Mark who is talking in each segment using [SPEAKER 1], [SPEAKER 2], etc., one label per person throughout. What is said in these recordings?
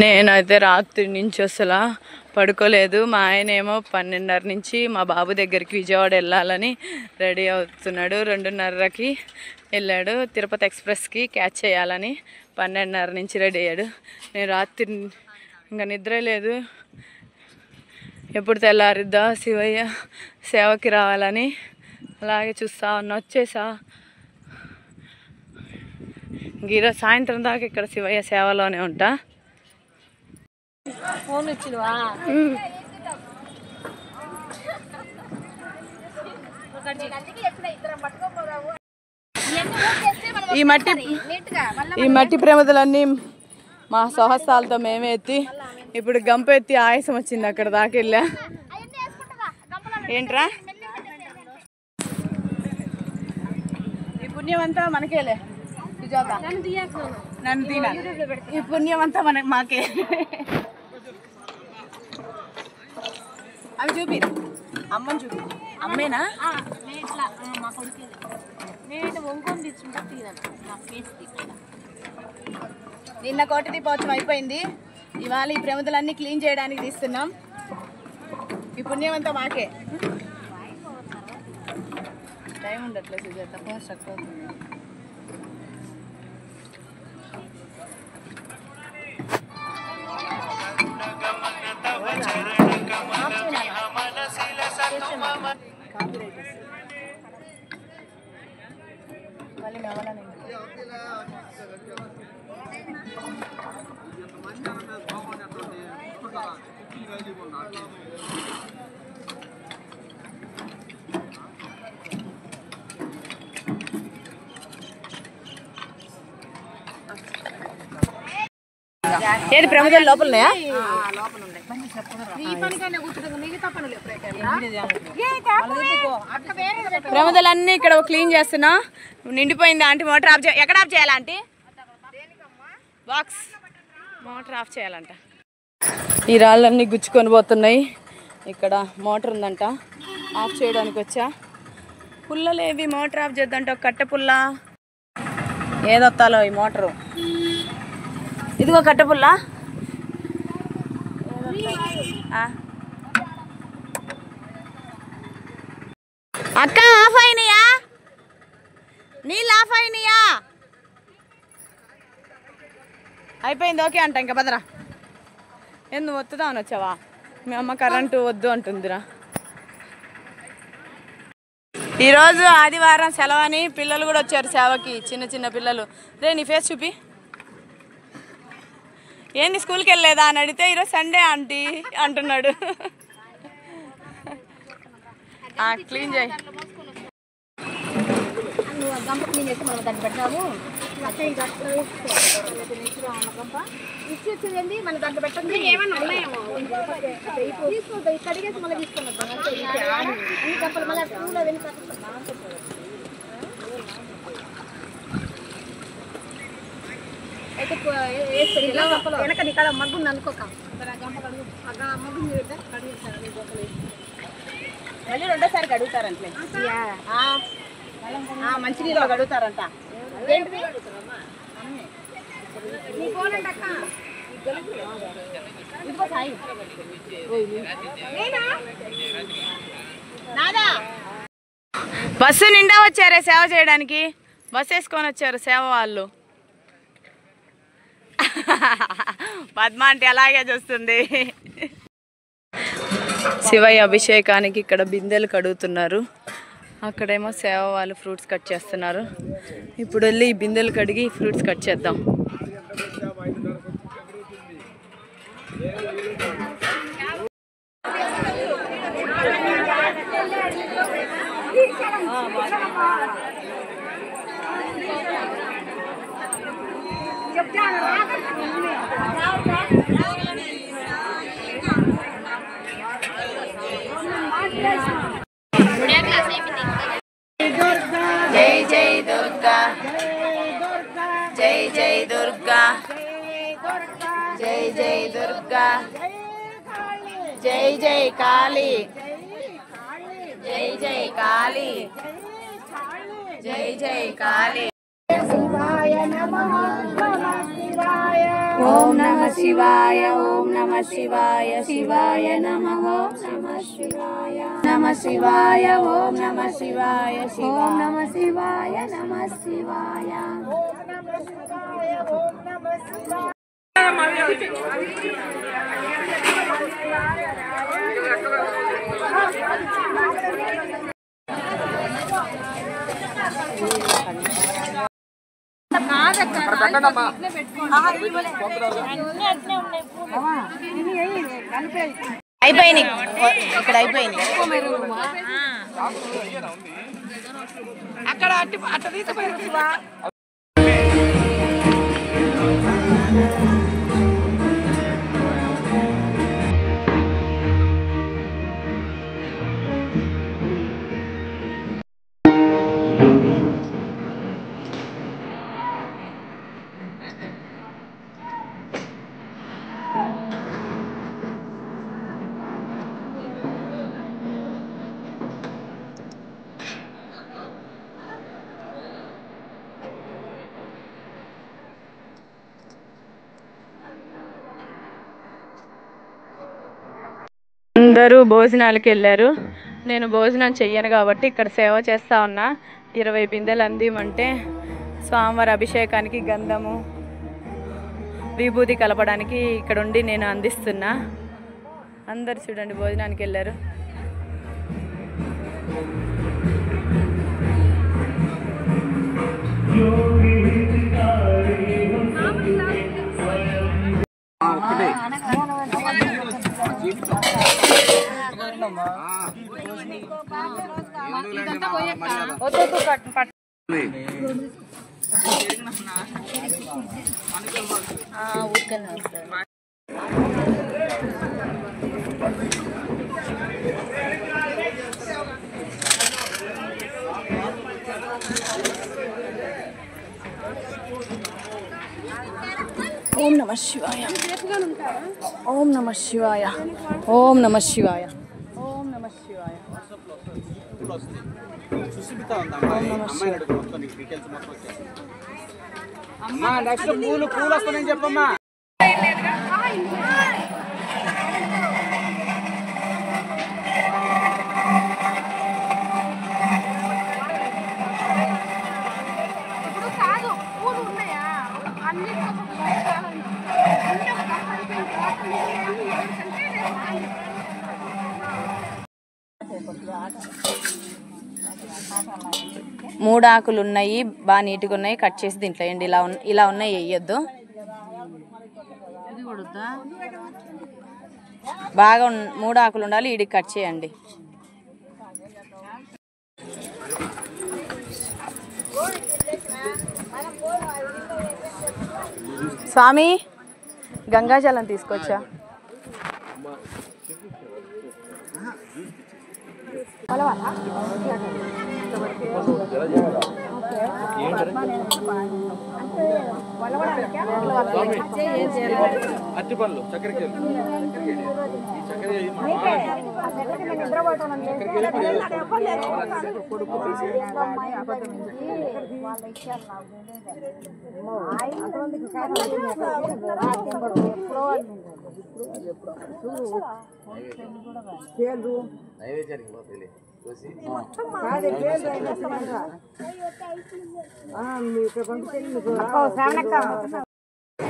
[SPEAKER 1] నేనైతే రాత్రి నుంచి అసలు పడుకోలేదు. మా ఆయన ఏమో 12:30 నుంచి మా బాబు దగ్గరికి విజయవాడ వెళ్ళాలని రెడీ అవుతున్నాడు. 2:30కి వెళ్ళాడు. తిరుపతి ఎక్స్ప్రెస్కి క్యాచ్ చేయాలని 12:30 నుంచి రెడీ అయ్యాడు. నేను రాత్రి ఇంకా నిద్ర లేదు. ఎప్పుడు తెల్లారిద్దా శివయ్య సేవకి రావాలని అలాగే చూస్తా ఉన్నా. వచ్చేసా ఈరోజు సాయంత్రం దాకా ఇక్కడ శివయ్య సేవలోనే ఉంటా.
[SPEAKER 2] ఫోన్ వచ్చినవా?
[SPEAKER 1] ఈ మట్టి ప్రమిదలన్నీ మా స్వహస్తాలతో మేమే ఎత్తి ఇప్పుడు గంప ఎత్తి ఆయాసం వచ్చింది. అక్కడ దాకా వెళ్ళా. ఏంట్రా ఈ పుణ్యం అంతా మనకేలే. నన్ను తినాలి. ఈ పుణ్యం అంతా మాకే. అవి చూపి, అమ్మని చూపి. అమ్మేనా? నిన్న కోటి దీపోత్సవం అయిపోయింది. ఇవాళ ఈ ప్రమిదలన్నీ క్లీన్ చేయడానికి తీస్తున్నాం. ఈ పుణ్యం అంతా మాకే. టైం ఉండట్లేదు సుజాత, ఫోన్ స్ట్రక్ అవుతుంది. మళ్ళీ కావాలని ఏది ప్రమిదలు లోపల ఉన్నాయా? ప్రమిదలన్నీ ఇక్కడ క్లీన్ చేస్తున్నా. నిండిపోయింది. ఆంటీ మోటార్ ఆఫ్ చేయాలి. ఎక్కడ ఆఫ్ చేయాలి ఆంటీ? బాక్స్ మోటార్ ఆఫ్ చేయాలంట. ఈ రాళ్ళన్నీ గుచ్చుకొని పోతున్నాయి. ఇక్కడ మోటార్ ఉందంట, ఆఫ్ చేయడానికి వచ్చా. పుల్లలేవి మోటార్ ఆఫ్ చేద్దంట. ఒక కట్టె పుల్ల ఏదొత్తాలో ఈ మోటరు. ఇదిగో కట్టె పుల్ల. అక్క ఆఫ్ అయినాయా? నీళ్ళు ఆఫ్ అయినాయా? అయిపోయింది. ఓకే అంట. ఇంకా బదరా. ఎందుకు వస్తుందామని వచ్చావా? మీ అమ్మ కరెంటు వద్దు అంటుందిరా. ఈరోజు ఆదివారం సెలవని పిల్లలు కూడా వచ్చారు సేవకి. చిన్న చిన్న పిల్లలు. రే నీ ఫేస్ చూపి. ఏంది స్కూల్కి వెళ్ళలేదా అని అడిగితే ఈరోజు సండే ఆంటీ అంటున్నాడు. క్లీన్ చేయి.
[SPEAKER 2] వెనక ఇక్కడ మగ్గుంది అనుకోక
[SPEAKER 1] మళ్ళీ రెండోసారి గడుగుతారంటే మంచినీళ్ళు గడుగుతారంట. బస్సు నిండా వచ్చారే సేవ చేయడానికి. బస్సు వేసుకొని వచ్చారు సేవ వాళ్ళు. పద్మ అంటే అలాగే చూస్తుంది. శివయ్య అభిషేకానికి ఇక్కడ బిందెలు కడుగుతున్నారు. అక్కడేమో సేవ వాళ్ళు ఫ్రూట్స్ కట్ చేస్తున్నారు. ఇప్పుడు వెళ్ళి ఈ బిందెలు కడిగి ఫ్రూట్స్ కట్ చేద్దాం. జై జై దుర్గా, జై జై దుర్గా, జై జై దుర్గా, జై జై కాళీ, జై జై కాళీ, జై జై కాళీ. శివాయ నమః, శివాయ. ఓం నమః శివాయ ఓం నమః శివాయ శివాయ నమః నమః శివాయ నమః శివాయ ఓం నమః శివాయ ఓం నమః శివాయ నమః శివాయ అయిపోయినాయి ఇక్కడ అయిపోయినాయి అక్కడ అట్ట తీసిపోయి అందరూ భోజనాలకు వెళ్ళారు. నేను భోజనం చెయ్యను కాబట్టి ఇక్కడ సేవ చేస్తూ ఉన్నా. 20 బిందెలు అందిమంటే స్వామివారి అభిషేకానికి గంధము విభూతి కలపడానికి ఇక్కడ ఉండి నేను అందిస్తున్నా. అందరు చూడండి భోజనానికి వెళ్ళారు. ఓం నమః శివాయ ఓం నమః శివాయ ఓం నమః శివాయ ఓం నమః శివాయ.
[SPEAKER 3] అమ్మా నెక్స్ట్ పూలు వస్తానని చెప్పమ్మా.
[SPEAKER 1] మూడు ఆకులు ఉన్నాయి, బాగా నీట్గా ఉన్నాయి. కట్ చేసి దీంట్లో వేయండి. ఇలా ఉన్నాయి, వేయొద్దు. బాగా 3 ఆకులు ఉండాలి. ఈడికి కట్ చేయండి. స్వామి గంగాజలం తీసుకొచ్చా.
[SPEAKER 3] అట్టిపళ్ళు చక్కెరకి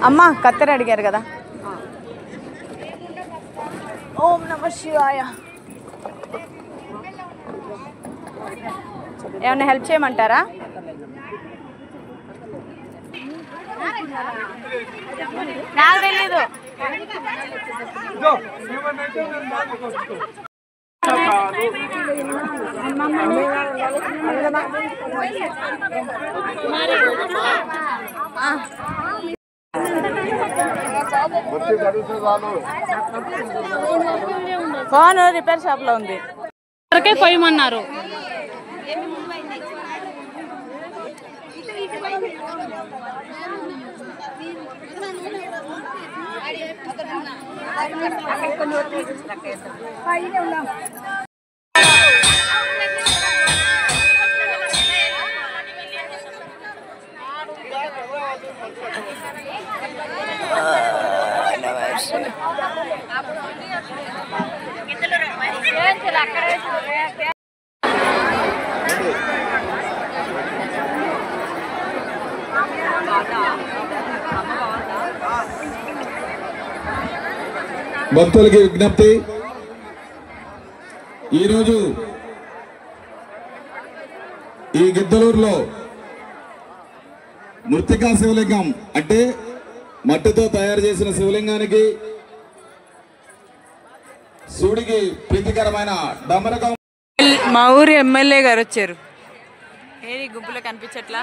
[SPEAKER 1] అమ్మ కత్తెర అడిగారు కదా. ఓం నమః శివాయ. ఏమన్నా హెల్ప్ చేయమంటారా? నాకు తెలీదు. ఫోన్ రిపేర్ షాప్ లో ఉంది.
[SPEAKER 2] కొయ్యమన్నారు.
[SPEAKER 4] భక్తులకి విజ్ఞప్తి, ఈరోజు ఈ గిద్దలూరులో మృతికా శివలింగం అంటే మట్టితో తయారు చేసిన శివలింగానికి శివుడికి ప్రీతికరమైన డమరకం.
[SPEAKER 1] మా ఊరి ఎమ్మెల్యే గారు వచ్చారు. ఏది గుంపులో కనిపించట్లా?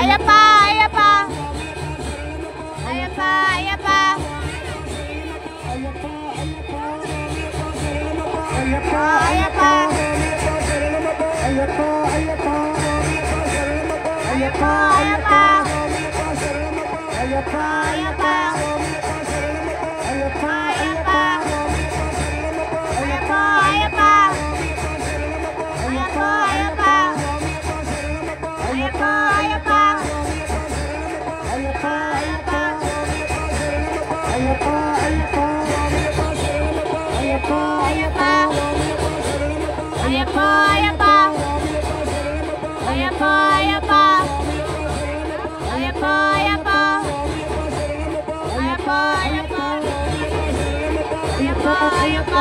[SPEAKER 1] అయ్యప్ప అయ్యప్ప అయ్యప్ప అయ్యప్ప అయ్యప్ప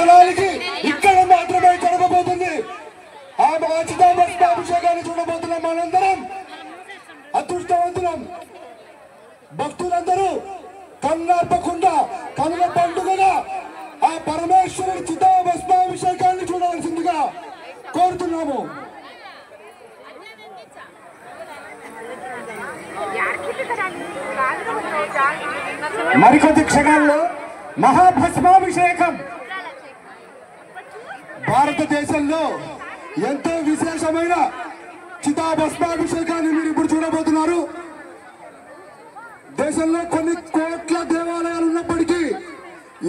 [SPEAKER 5] క్షణానికి ఇక్కడ మాత్రమే జరగబోతుంది. ఆ చితాభస్మాభిషేకాన్ని చూడబోతున్నాం. మనందరం అదృష్టవంతులం. భక్తులందరూ కన్నాపకుండా కనుల పండుగగా ఆ పరమేశ్వరుడి చితాభస్మాభిషేకాన్ని చూడవలసిందిగా కోరుతున్నాము. మరికొద్ది క్షణాల్లో మహాభస్మాభిషేకం. భారతదేశంలో ఎంతో విశేషమైన చితాభస్మాభిషేకాన్ని మీరు ఇప్పుడు చూడబోతున్నారు. దేశంలో కొన్ని కోట్ల దేవాలయాలు ఉన్నప్పటికీ,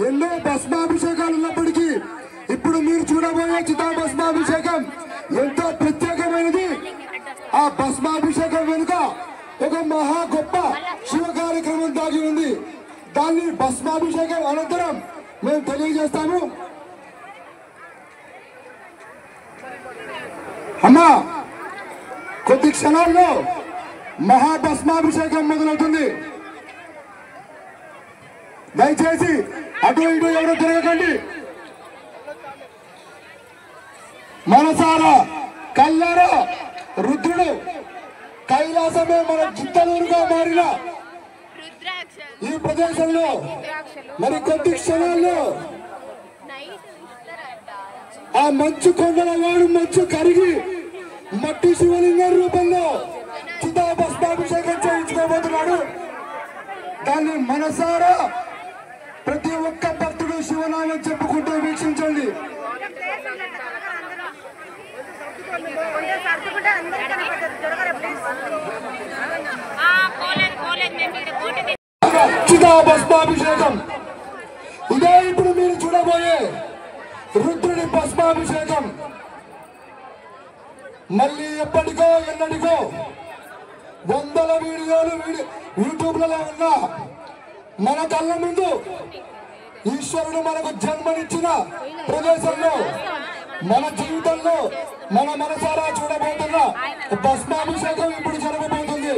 [SPEAKER 5] ఎన్నో భస్మాభిషేకాలు ఉన్నప్పటికీ, ఇప్పుడు మీరు చూడబోయే చితాభస్మాభిషేకం ఎంతో ప్రత్యేకమైనది. ఆ భస్మాభిషేకం వెనుక ఒక మహా గొప్ప శివ కార్యక్రమం దాగి ఉంది. దాన్ని భస్మాభిషేకం అనంతరం మేము తెలియజేస్తాము. అమ్మా, కొద్ది క్షణాల్లో మహాభస్మాభిషేకం మొదలవుతుంది. దయచేసి అటు ఇటు ఎవరు తిరగకండి. మనసారా కల్లారా రుద్రుడు కైలాసమే మన చిత్తలూరుగా మారిన ఈ ప్రదేశంలో మరి కొద్ది క్షణాల్లో ఆ మంచు కొండల వాడు మంచు కరిగి మట్టి శివలింగం రూపంలో చితాభస్మాభిషేకం చేయించుకోబోతున్నాడు. దాన్ని మనసారా ప్రతి ఒక్క భక్తుడు శివనామం చెప్పుకుంటూ వీక్షించండి. చితాభస్మాభిషేకం ఇదే ఇప్పుడు మీరు చూడబోయే రుద్రుడి భస్మాభిషేకం. మళ్ళీ ఎప్పటికో ఎన్నటికో వందల వీడియోలు యూట్యూబ్లలో ఉన్న మన కళ్ళ ముందు ఈశ్వరుడు మనకు జన్మనిచ్చిన ప్రదేశంలో మన జీవితంలో మన మనసారా చూడబోతున్న భస్మాభిషేకం ఇప్పుడు జరగబోతుంది.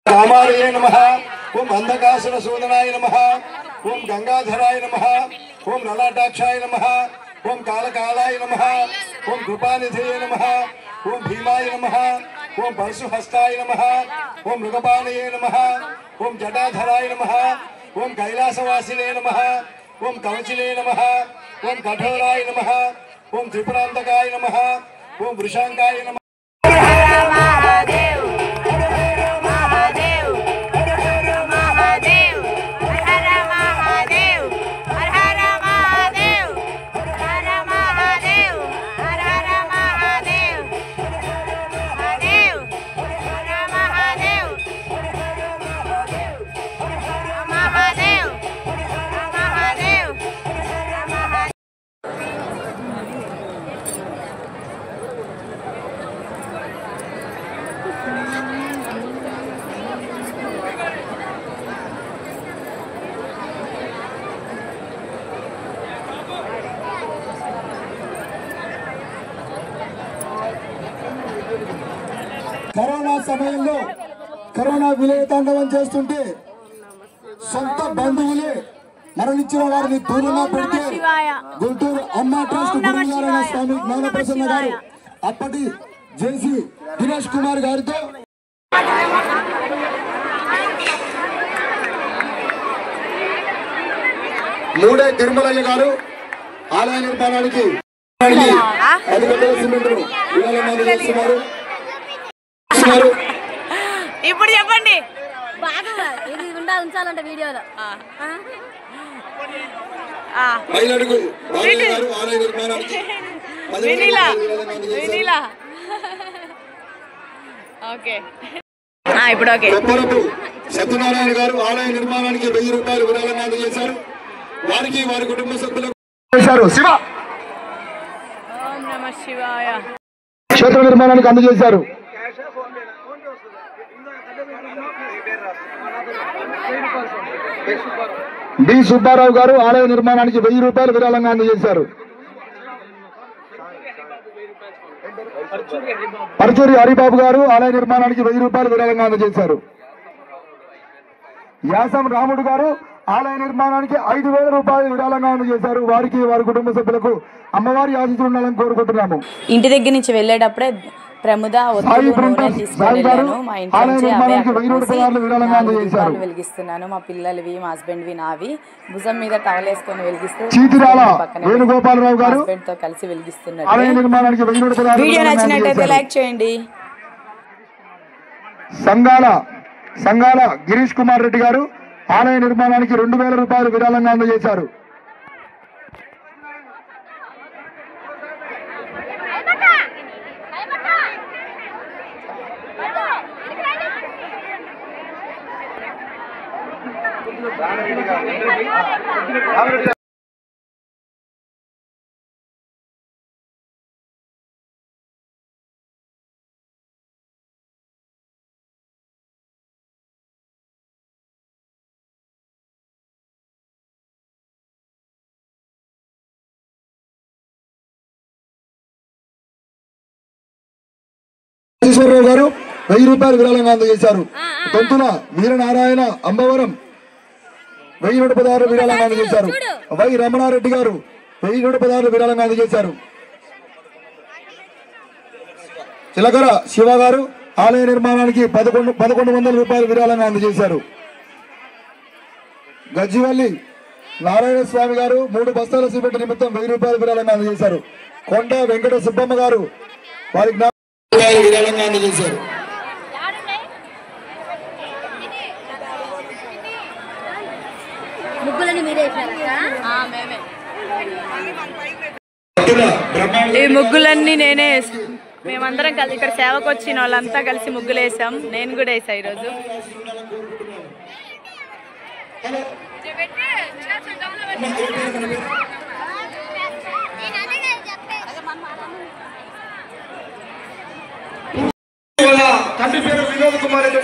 [SPEAKER 5] కామాలయ నమః. ఓం అంధకాసుర సూదనాయ నమః. ఓం గంగాధరాయ నమః. ఓం లలాటాక్షాయ నమః. ఓం కాళకాలాయ నమః. ఓం కృపానిధేయ నమః. ఓం భీమాయ నమః. ఓం పరశుహస్తాయ నమః. ఓం మృగపానయే నమః. ఓం జటాధరాయ నమః. ఓం కైలాసవాసినే నమః. ఓం కవచినే నమః. ఓం కఠోరాయ నమః. ఓం త్రిపురాంతకాయ నమః. ఓం వృషాంకాయ నమః.
[SPEAKER 6] Hare Mahadev.
[SPEAKER 5] కరోనా సమయంలో కరోనా విలయతాండవం చేస్తుంటే సొంత బంధువులే మరణించిన వారిని దూరంగా పెడితే గుంటూరు అమ్మ ట్రస్ట్ గురువుగారైన స్వామి జ్ఞానప్రసన్న గారు అప్పటి జేసీ దినేష్ కుమార్ గారితో మూడే తిరుమలయ్య గారు ఆలయ నిర్మాణానికి 10 గంటల సిమెంట్ చేస్తున్నారు.
[SPEAKER 1] ఇప్పుడు చెప్పండి.
[SPEAKER 6] ఉంచాలంటే వీడియోలో
[SPEAKER 1] ఓకే ఇప్పుడు ఓకే.
[SPEAKER 5] సత్యనారాయణ గారు ఆలయ నిర్మాణానికి 1000 రూపాయలు విరాళంగా అందజేశారు. వారికి వారి కుటుంబ సభ్యులకు శివ
[SPEAKER 1] ఓం నమః శివాయ
[SPEAKER 5] క్షేత్ర నిర్మాణానికి అందజేశారు. డి సుబ్బారావు గారు ఆలయ నిర్మాణానికి 1000 రూపాయలు విరాళంగా అందజేశారు. పరచూరి హరిబాబు గారు ఆలయ నిర్మాణానికి 1000 రూపాయలు విరాళంగా అందజేశారు. యాసం రాముడు గారు ఆలయ నిర్మాణానికి 5000 రూపాయలు విరాళంగా అందజేశారు. వారికి వారి కుటుంబ సభ్యులకు అమ్మవారి ఆశీస్సులు ఉండాలని కోరుకుంటున్నాము.
[SPEAKER 1] ఇంటి దగ్గర నుంచి వెళ్ళేటప్పుడే ప్రముద తీసుకెళ్ళాను. మా ఇంట్లో వెలిగిస్తున్నాను. మా పిల్లలవి మా హస్బెండ్వి నావి భుజం మీద టవల్ వేసుకొని వెలిగిస్తూ హస్బెండ్ తో కలిసి వెలిగిస్తున్నాడు. వీడియో నచ్చినట్టయితే లైక్ చేయండి.
[SPEAKER 5] సంగాల గిరీష్ కుమార్ రెడ్డి గారు ఆలయ నిర్మాణానికి 2000 రూపాయలు విరాళంగా అందజేశారు. రాజేశ్వరరావు గారు 1000 రూపాయలు విరాళంగా అందజేశారు. దొంతుల వీరనారాయణ అంబవరం 1116 విరాళంగా అందజేశారు. వై రమణారెడ్డి గారు 1116 విరాళంగా అందజేశారు. చిలకర శివ గారు ఆలయ నిర్మాణానికి 1100 రూపాయలు విరాళంగా అందజేశారు. గజ్జివల్లి నారాయణ స్వామి గారు 3 బస్తాల సిమెంట్ నిమిత్తం 1000 రూపాయలు విరాళంగా అందజేశారు. కొండ వెంకట సుబ్బమ్మ గారు వారి విరాళంగా అందజేశారు.
[SPEAKER 1] ఈ ముగ్గులన్నీ నేనే వేసాను. మేమందరం కలిసి ఇక్కడ సేవకు వచ్చిన వాళ్ళంతా కలిసి ముగ్గులు వేసాం. నేను కూడా వేసా ఈరోజు.
[SPEAKER 5] తండ్రి పేరు వినోద్ కుమార్ రెడ్డి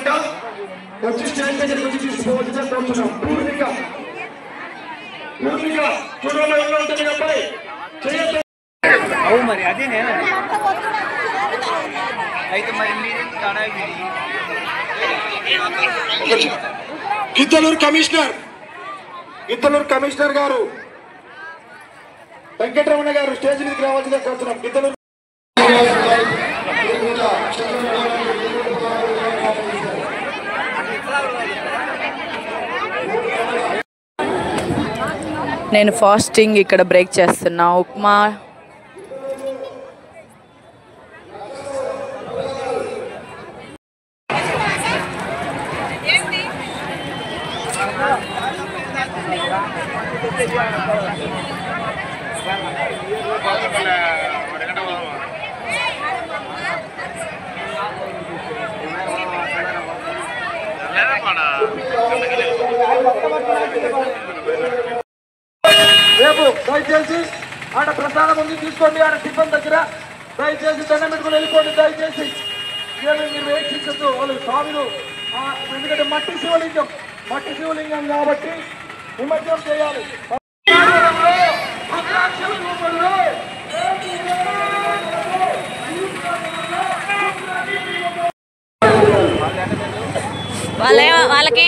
[SPEAKER 5] వచ్చి స్టేజ్ దగ్గరికి వచ్చి తీసుకోవాల్సిన కోరుతున్నాం. పూర్తిగా చూడంలో ఎలా ఉంటుంది అబ్బాయి
[SPEAKER 3] మరి అదే నేను అయితే మరి
[SPEAKER 5] గిద్దలూరు కమిషనర్ గారు వెంకటరమణ గారు స్టేజ్ మీదకి రావాల్సిందే కోరుతున్నాం. గిద్దలూరు
[SPEAKER 1] నేను ఫాస్టింగ్ ఇక్కడ బ్రేక్ చేస్తున్నా. ఉప్మా
[SPEAKER 5] రేపు దయచేసి ఆడ ప్రసాదం ఉంది తీసుకోండి. ఆడ టిఫిన్ దగ్గర దయచేసి దండం పెట్టుకుని వెళ్ళిపోండి. దయచేసి మీరు వీక్షించద్దు వాళ్ళు స్వామిలు. ఎందుకంటే మట్టి శివలింగం కాబట్టి నిమజ్జనం చేయాలి.
[SPEAKER 1] వాళ్ళకి